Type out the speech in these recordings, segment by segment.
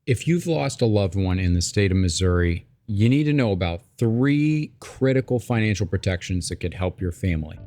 If you've lost a loved one in the state of Missouri, you need to know about 3 critical financial protections that could help your family.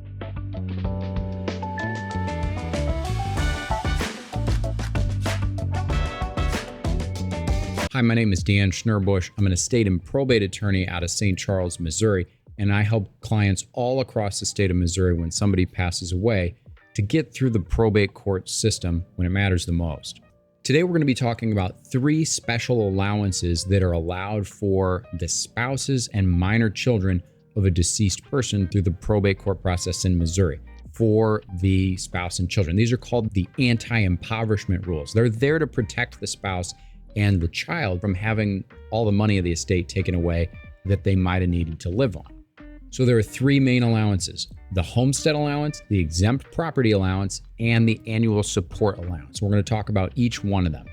Hi, my name is Dan Schnurbush. I'm an estate and probate attorney out of St. Charles, Missouri, and I help clients all across the state of Missouri when somebody passes away to get through the probate court system when it matters the most. Today, we're going to be talking about 3 special allowances that are allowed for the spouses and minor children of a deceased person through the probate court process in Missouri for the spouse and children. These are called the anti-impoverishment rules. They're there to protect the spouse and the child from having all the money of the estate taken away that they might have needed to live on. So there are 3 main allowances: the Homestead Allowance, the Exempt Property Allowance, and the Annual Support Allowance. We're going to talk about each one of them.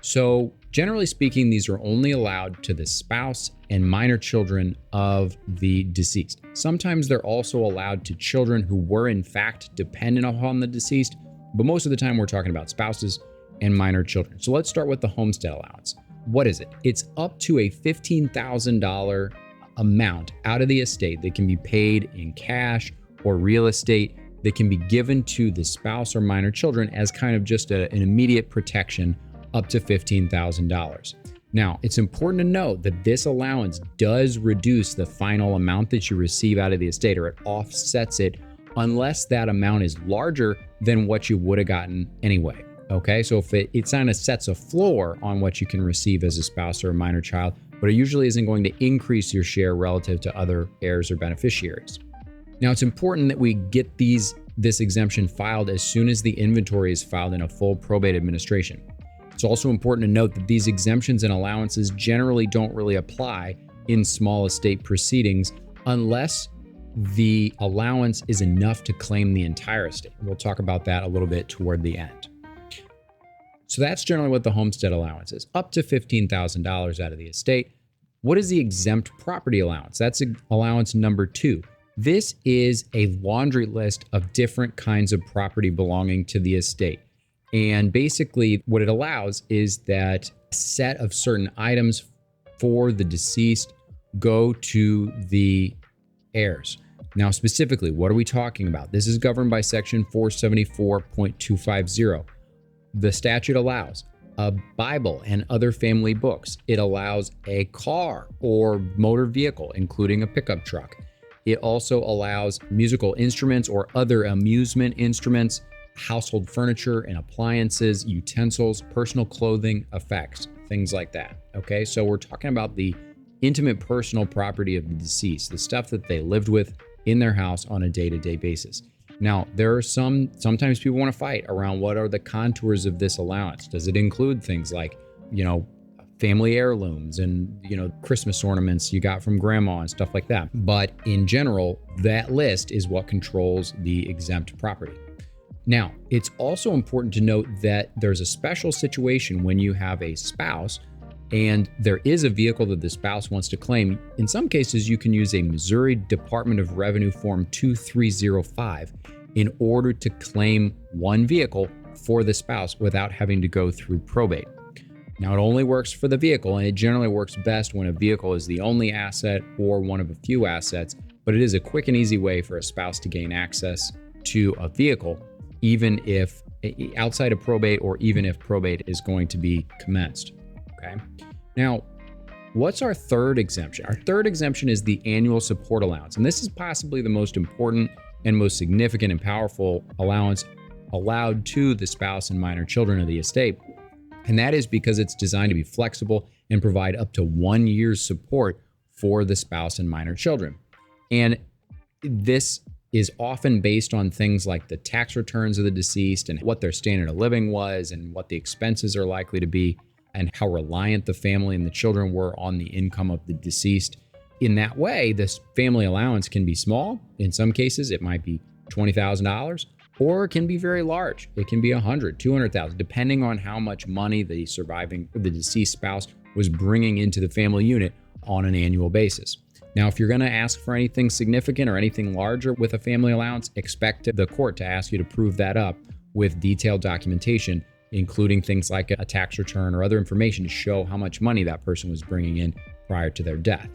So generally speaking, these are only allowed to the spouse and minor children of the deceased. Sometimes they're also allowed to children who were in fact dependent upon the deceased, but most of the time we're talking about spouses and minor children. So let's start with the Homestead Allowance. What is it? It's up to a $15,000 amount out of the estate that can be paid in cash or real estate that can be given to the spouse or minor children as kind of just an immediate protection up to $15,000. Now, it's important to note that this allowance does reduce the final amount that you receive out of the estate, or it offsets it unless that amount is larger than what you would have gotten anyway. Okay, so if it kind of sets a floor on what you can receive as a spouse or a minor child, but it usually isn't going to increase your share relative to other heirs or beneficiaries. Now, it's important that we get this exemption filed as soon as the inventory is filed in a full probate administration. It's also important to note that these exemptions and allowances generally don't really apply in small estate proceedings unless the allowance is enough to claim the entire estate. We'll talk about that a little bit toward the end. So that's generally what the Homestead Allowance is, up to $15,000 out of the estate. What is the Exempt Property Allowance? That's allowance number 2. This is a laundry list of different kinds of property belonging to the estate. And basically what it allows is that a set of certain items for the deceased go to the heirs. Now, specifically, what are we talking about? This is governed by Section 474.250. The statute allows a Bible and other family books. It allows a car or motor vehicle, including a pickup truck. It also allows musical instruments or other amusement instruments, household furniture and appliances, utensils, personal clothing, effects, things like that. Okay, so we're talking about the intimate personal property of the deceased, the stuff that they lived with in their house on a day-to-day basis. Now, there are sometimes people want to fight around what are the contours of this allowance. Does it include things like, family heirlooms and, Christmas ornaments you got from grandma and stuff like that? But in general, that list is what controls the exempt property. Now, it's also important to note that there's a special situation when you have a spouse and there is a vehicle that the spouse wants to claim. In some cases, you can use a Missouri Department of Revenue Form 2305 in order to claim one vehicle for the spouse without having to go through probate. Now, it only works for the vehicle, and it generally works best when a vehicle is the only asset or one of a few assets, but it is a quick and easy way for a spouse to gain access to a vehicle, even if outside of probate or even if probate is going to be commenced. Okay. Now, what's our third exemption? Our third exemption is the Annual Support Allowance, and this is possibly the most important and most significant and powerful allowance allowed to the spouse and minor children of the estate. And that is because it's designed to be flexible and provide up to 1 year's support for the spouse and minor children. And this is often based on things like the tax returns of the deceased and what their standard of living was and what the expenses are likely to be, and how reliant the family and the children were on the income of the deceased. In that way, this family allowance can be small. In some cases, it might be $20,000, or it can be very large. It can be $100,000, $200,000, depending on how much money the deceased spouse was bringing into the family unit on an annual basis. Now, if you're going to ask for anything significant or anything larger with a family allowance, expect the court to ask you to prove that up with detailed documentation including things like a tax return or other information to show how much money that person was bringing in prior to their death.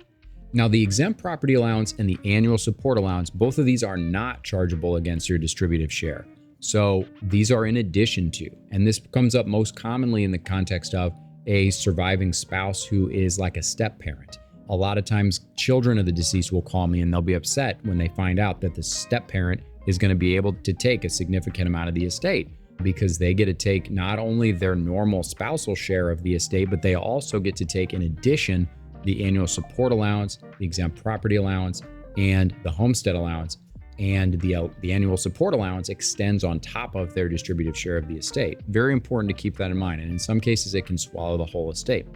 Now, the exempt property allowance and the annual support allowance, both of these are not chargeable against your distributive share. So these are in addition to, and this comes up most commonly in the context of a surviving spouse who is like a step parent. A lot of times children of the deceased will call me and they'll be upset when they find out that the step parent is going to be able to take a significant amount of the estate, because they get to take not only their normal spousal share of the estate, but they also get to take, in addition, the annual support allowance, the exempt property allowance, and the homestead allowance. And the annual support allowance extends on top of their distributive share of the estate. Very important to keep that in mind. And in some cases, it can swallow the whole estate.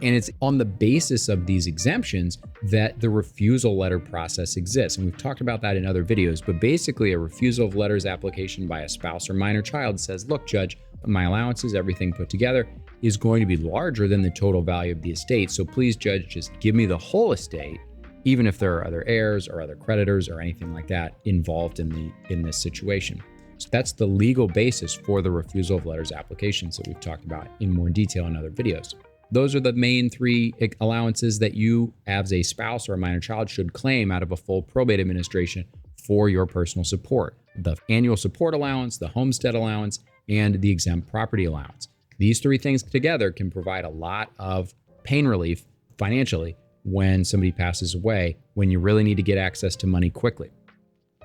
And it's on the basis of these exemptions that the refusal letter process exists. And we've talked about that in other videos, but basically a refusal of letters application by a spouse or minor child says, look, judge, my allowances, everything put together, is going to be larger than the total value of the estate. So please, judge, just give me the whole estate, even if there are other heirs or other creditors or anything like that involved in this situation. So that's the legal basis for the refusal of letters applications that we've talked about in more detail in other videos. Those are the main three allowances that you, as a spouse or a minor child, should claim out of a full probate administration for your personal support: the annual support allowance, the homestead allowance, and the exempt property allowance. These three things together can provide a lot of pain relief financially when somebody passes away, when you really need to get access to money quickly.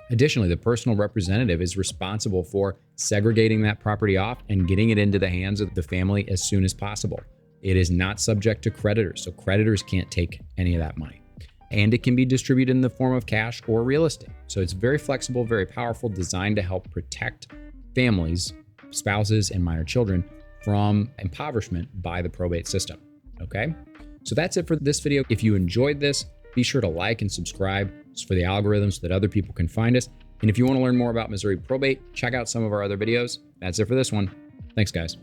Additionally, the personal representative is responsible for segregating that property off and getting it into the hands of the family as soon as possible. It is not subject to creditors, so creditors can't take any of that money. And it can be distributed in the form of cash or real estate. So it's very flexible, very powerful, designed to help protect families, spouses, and minor children from impoverishment by the probate system. Okay? So that's it for this video. If you enjoyed this, be sure to like and subscribe for the algorithm so that other people can find us. And if you want to learn more about Missouri probate, check out some of our other videos. That's it for this one. Thanks, guys.